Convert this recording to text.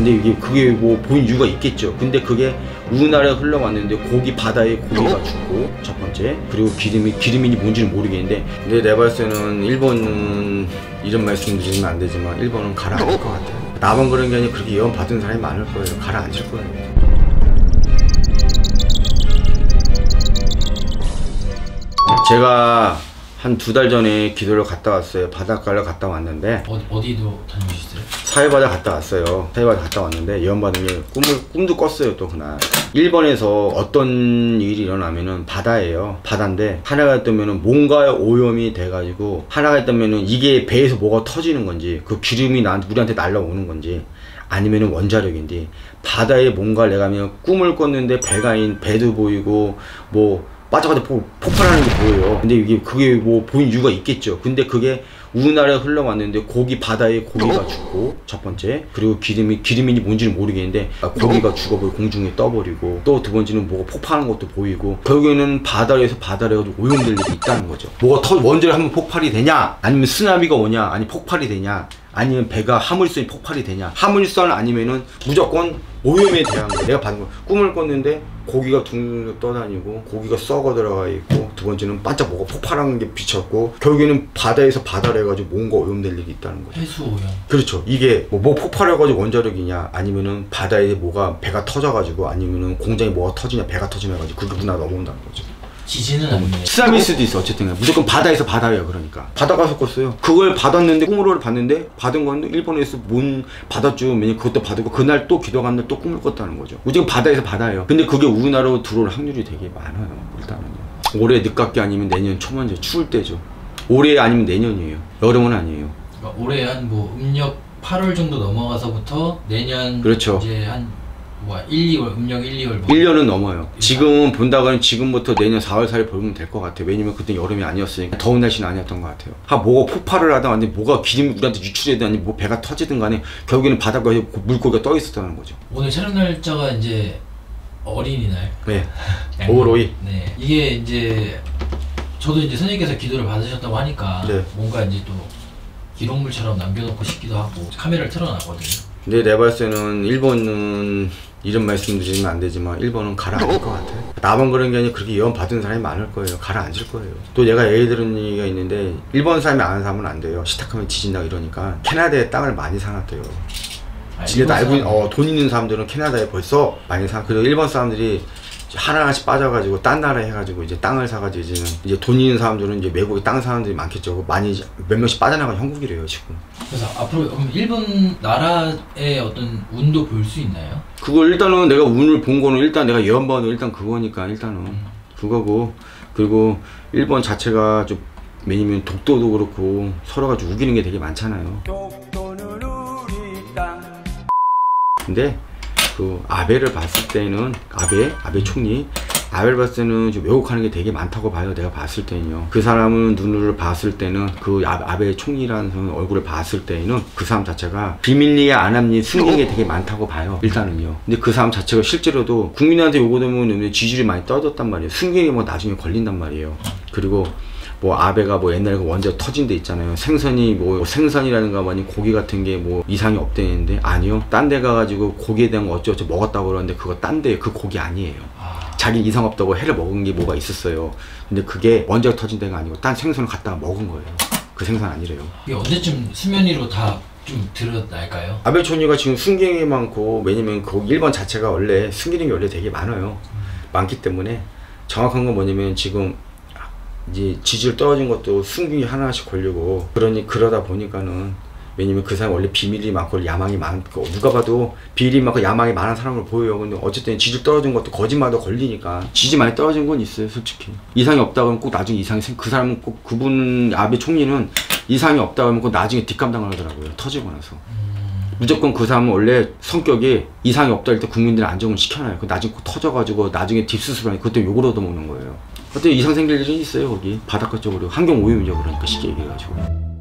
근데 이게 그게 뭐 보인 이유가 있겠죠. 근데 그게 우리나라에 흘러왔는데 고기 바다에 고기가 죽고 첫 번째, 그리고 기름이 뭔지는 모르겠는데, 근데 내가 봤을 때는 일본은 이런 말씀 드리면 안 되지만 일본은 가라앉을 것 같아요. 나만 그런 게 아니라 그렇게 예언 받은 사람이 많을 거예요. 가라앉을 거예요. 제가 한 2달 전에 기도를 갔다 왔어요. 바닷가를 갔다 왔는데 어디도 다녀오셨어요? 사회바다 갔다 왔어요. 사회바다 갔다 왔는데 예언받은 게 꿈도 꿨어요. 또 그날 일본에서 어떤 일이 일어나면은 바다예요. 바다인데 하나가 뜨면은 뭔가의 오염이 돼가지고, 하나가 뜨면은 이게 배에서 뭐가 터지는 건지, 그 기름이 우리한테 날라오는 건지, 아니면은 원자력인지, 바다에 뭔가 내가 꿈을 꿨는데 배도 보이고 뭐 빠져가지고 폭발하는 게 보여요. 근데 이게 그게 뭐 보인 이유가 있겠죠. 근데 그게 우리나라에 흘러왔는데 바다에 고기가 죽고 첫 번째, 그리고 기름이 뭔지는 모르겠는데 고기가 죽어버리고 공중에 떠버리고, 또 두 번째는 뭐가 폭발하는 것도 보이고, 결국에는 바다에서 가지고 오염될 일이 있다는 거죠. 뭐가 원자력 한번 폭발이 되냐, 아니면 쓰나미가 오냐, 아니 폭발이 되냐, 아니면 배가 화물선이 폭발이 되냐. 화물선 아니면은 무조건 오염에 대한 거. 내가 받은 거, 꿈을 꿨는데 고기가 둥둥 떠다니고 고기가 썩어 들어가 있고, 두 번째는 반짝 뭐가 폭발하는 게 비쳤고, 결국에는 바다에서 바다를 해가지고 뭔가 오염될 일이 있다는 거죠. 해수 오염. 그렇죠. 이게 뭐 폭발해가지고 원자력이냐, 아니면은 바다에 배가 터져가지고, 아니면은 공장에 뭐가 터지냐, 배가 터지냐 해가지고 그게 문화 넘어온다는 거죠. 지진은 아니에요. 쓰나미일 수도 있어. 어쨌든 무조건 바다에서 바다예요. 그러니까 바다 가서 꿨어요. 그걸 받았는데, 꿈으로 봤는데, 받은 건 일본에서 받았죠. 왜냐면 그것도 받고 그날 또 기도 간 날 또 꿈을 꿨다는 거죠. 무조건 바다에서 바다예요. 근데 그게 우리나라로 들어올 확률이 되게 많아요. 일단은요. 올해 늦깎이 아니면 내년 초만, 추울 때죠. 올해 아니면 내년이에요. 여름은 아니에요. 그러니까 올해 한 뭐 음력 8월 정도 넘어가서부터 내년, 그렇죠. 이제 한 1, 2월, 음력 1, 2월 1년은 넘어요. 지금 본다고 하면 지금부터 내년 4월 4일 보면 될 것 같아요. 왜냐면 그때 여름이 아니었으니까, 더운 날씨는 아니었던 것 같아요. 뭐가 폭발을 하든, 아니 뭐가 기름이 우리한테 유출되든, 아니 뭐 배가 터지든 간에 결국에는 바닷가에 물고기가 떠 있었다는 거죠. 오늘 촬영 날짜가 이제 어린이날. 네. 오로이. 네. 이게 이제 저도 이제 선생님께서 기도를 받으셨다고 하니까 네. 뭔가 이제 또 기록물처럼 남겨놓고 싶기도 하고 카메라를 틀어놨거든요. 근데 내가 봤을 때는 일본은 이런 말씀 드리면 안 되지만 일본은 가라앉을 것 같아요. 나만 그런 게 아니라 그렇게 예언 받은 사람이 많을 거예요. 가라앉을 거예요. 또 내가 예를 들은 얘기가 있는데, 일본 사람이 아는 사람은 안 돼요. 시탁하면 지진다고 이러니까 캐나다에 땅을 많이 사놨대요. 지네도 알고 있는, 돈 있는 사람들은 캐나다에 벌써 많이 그리고 일본 사람들이 하나씩 빠져가지고 딴 나라에 해가지고 이제 땅을 사가지고 이제 돈 있는 사람들은 이제 외국에 땅 사람들이 많겠죠. 많이 몇 명씩 빠져나간 형국이래요 지금. 그래서 앞으로 그럼 일본 나라의 어떤 운도 볼 수 있나요? 그걸 일단은 내가 운을 본 거는 일단 내가 예언받은 일단 그거니까 일단은 그거고, 그리고 일본 자체가 좀 왜냐면 독도도 그렇고 서로가 좀 우기는 게 되게 많잖아요. 근데 그 아베를 봤을 때는 아베 총리 아베를 봤을 때는 좀 왜곡하는 게 되게 많다고 봐요. 내가 봤을 때는요. 그 사람은 눈을 봤을 때는 그 아베 총리라는 얼굴을 봤을 때는 그 사람 자체가 비밀리에 안 합니 숨긴 게 되게 많다고 봐요. 일단은요. 근데 그 사람 자체가 실제로도 국민한테 요구되면 지지율이 많이 떨어졌단 말이에요. 숨기게 뭐 나중에 걸린단 말이에요. 그리고 뭐 아베가 뭐 옛날에 그 원자 터진 데 있잖아요. 생선이라든가 아니 고기 같은 게 뭐 이상이 없대는데, 아니요. 딴 데 가가지고 고기에 대한 거 어쩌고저쩌고 먹었다고 그러는데 그거 딴 데 그 고기 아니에요. 자기 이상 없다고 해를 먹은 게 뭐가 있었어요. 근데 그게 원자가 터진 데가 아니고 딴 생선을 갖다가 먹은 거예요. 그 생선 아니래요. 이게 언제쯤 수면 위로 다 좀 드러날까요? 아베 총리가 지금 숨기는 게 많고, 왜냐면 그 일본 자체가 원래 숨기는 게 원래 되게 많아요. 많기 때문에 정확한 건 뭐냐면 지금 이제 지지율 떨어진 것도 숨기기 하나씩 걸리고, 그러다 보니까는, 왜냐면 그 사람 원래 비밀이 많고 야망이 많고, 누가 봐도 비밀이 많고 야망이 많은 사람으로 보여요. 근데 어쨌든 지지율 떨어진 것도 거짓말도 걸리니까 지지 많이 떨어진 건 있어요. 솔직히 이상이 없다 그러면 꼭 나중에 이상이 그 사람은 꼭 그분 아베 총리는 이상이 없다 그러면 꼭 나중에 뒷감당을 하더라고요. 터지고 나서. 무조건 그 사람은 원래 성격이 이상이 없다 할 때 국민들을 안정을 시켜놔요. 그 나중에 꼭 터져가지고 나중에 딥수습을 하니까 그때 욕을 얻어먹는 거예요. 그때 이상 생길 일이 있어요. 거기 바닷가 쪽으로 환경 오염이죠. 그러니까 쉽게 얘기해가지고.